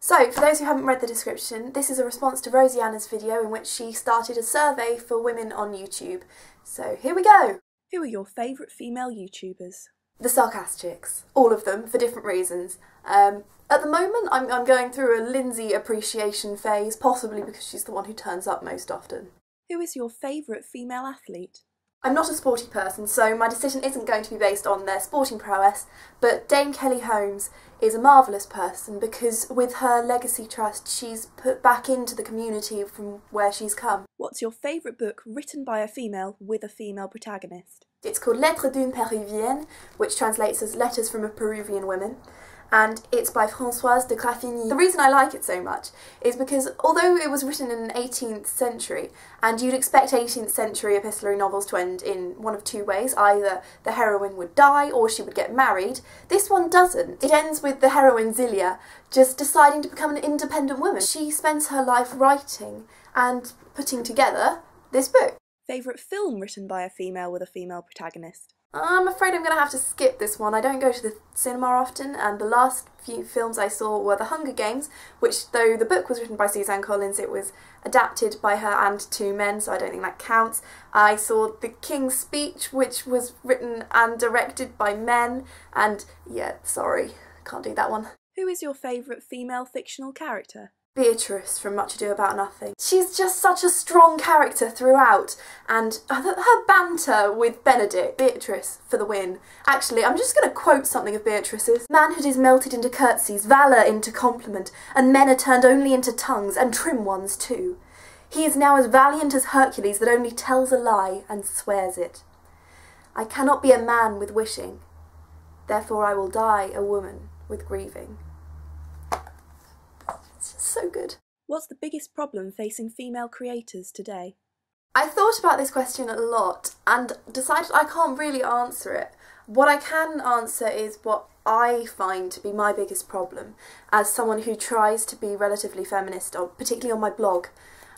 So, for those who haven't read the description, this is a response to Rosianna's video in which she started a survey for women on YouTube. So, here we go! Who are your favourite female YouTubers? The Sarcastics. All of them, for different reasons. At the moment, I'm going through a Lindsay appreciation phase, possibly because she's the one who turns up most often. Who is your favourite female athlete? I'm not a sporty person, so my decision isn't going to be based on their sporting prowess, but Dame Kelly Holmes is a marvellous person because with her legacy trust she's put back into the community from where she's come. What's your favourite book written by a female with a female protagonist? It's called Lettres d'une Péruvienne, which translates as Letters from a Peruvian Woman, and it's by Françoise de Clafigny. The reason I like it so much is because although it was written in the 18th century, and you'd expect 18th century epistolary novels to end in one of two ways, either the heroine would die or she would get married, this one doesn't. It ends with the heroine Zilia just deciding to become an independent woman. She spends her life writing and putting together this book. Favourite film written by a female with a female protagonist? I'm afraid I'm going to have to skip this one. I don't go to the cinema often, and the last few films I saw were The Hunger Games, which, though the book was written by Suzanne Collins, it was adapted by her and two men, so I don't think that counts. I saw The King's Speech, which was written and directed by men, and yeah, sorry, can't do that one. Who is your favourite female fictional character? Beatrice from Much Ado About Nothing. She's just such a strong character throughout, and her banter with Benedict. Beatrice for the win. Actually, I'm just going to quote something of Beatrice's. Manhood is melted into curtsies, valour into compliment, and men are turned only into tongues, and trim ones too. He is now as valiant as Hercules that only tells a lie and swears it. I cannot be a man with wishing, therefore I will die a woman with grieving. It's just so good. What's the biggest problem facing female creators today? I thought about this question a lot and decided I can't really answer it. What I can answer is what I find to be my biggest problem as someone who tries to be relatively feminist, particularly on my blog.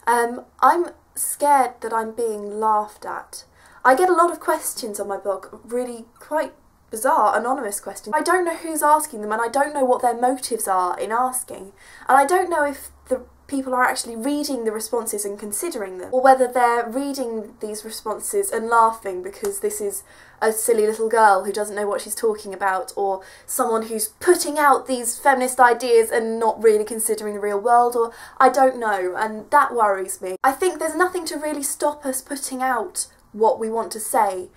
I'm scared that I'm being laughed at. I get a lot of questions on my blog, really quite bizarre, anonymous questions. I don't know who's asking them and I don't know what their motives are in asking. And I don't know if the people are actually reading the responses and considering them, or whether they're reading these responses and laughing because this is a silly little girl who doesn't know what she's talking about, or someone who's putting out these feminist ideas and not really considering the real world, or I don't know, and that worries me. I think there's nothing to really stop us putting out what we want to say,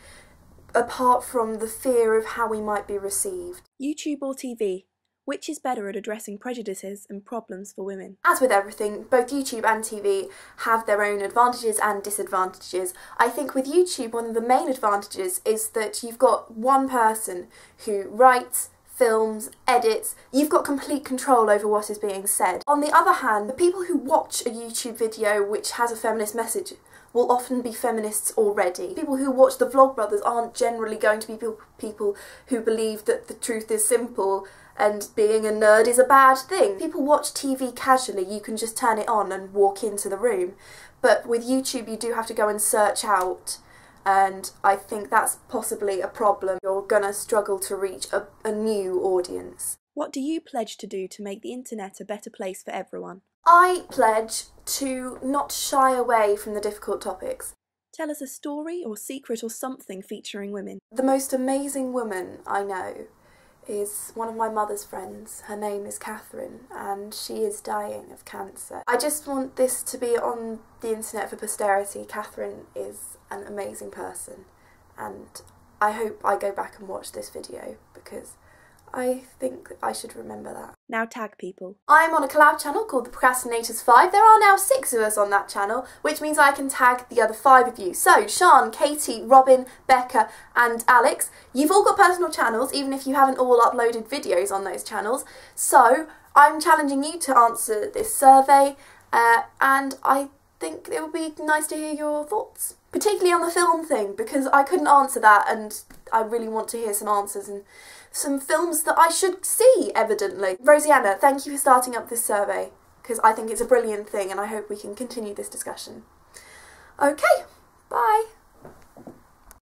apart from the fear of how we might be received. YouTube or TV? Which is better at addressing prejudices and problems for women? As with everything, both YouTube and TV have their own advantages and disadvantages. I think with YouTube, one of the main advantages is that you've got one person who writes, films, edits. You've got complete control over what is being said. On the other hand, the people who watch a YouTube video which has a feminist message will often be feminists already. People who watch the Vlogbrothers aren't generally going to be people who believe that the truth is simple and being a nerd is a bad thing. People watch TV casually, you can just turn it on and walk into the room. But with YouTube you do have to go and search out, and I think that's possibly a problem. You're gonna struggle to reach a new audience. What do you pledge to do to make the internet a better place for everyone? I pledge to not shy away from the difficult topics. Tell us a story or secret or something featuring women. The most amazing woman I know is one of my mother's friends. Her name is Catherine and she is dying of cancer. I just want this to be on the internet for posterity. Catherine is an amazing person and I hope I go back and watch this video because I think I should remember that. Now tag people. I'm on a collab channel called The Procrastinators 5. There are now 6 of us on that channel, which means I can tag the other 5 of you. So, Sean, Katie, Robin, Becca and Alex, you've all got personal channels, even if you haven't all uploaded videos on those channels. So, I'm challenging you to answer this survey, and I think it would be nice to hear your thoughts. Particularly on the film thing, because I couldn't answer that and I really want to hear some answers and some films that I should see, evidently. Rosianna, thank you for starting up this survey, because I think it's a brilliant thing and I hope we can continue this discussion. Okay.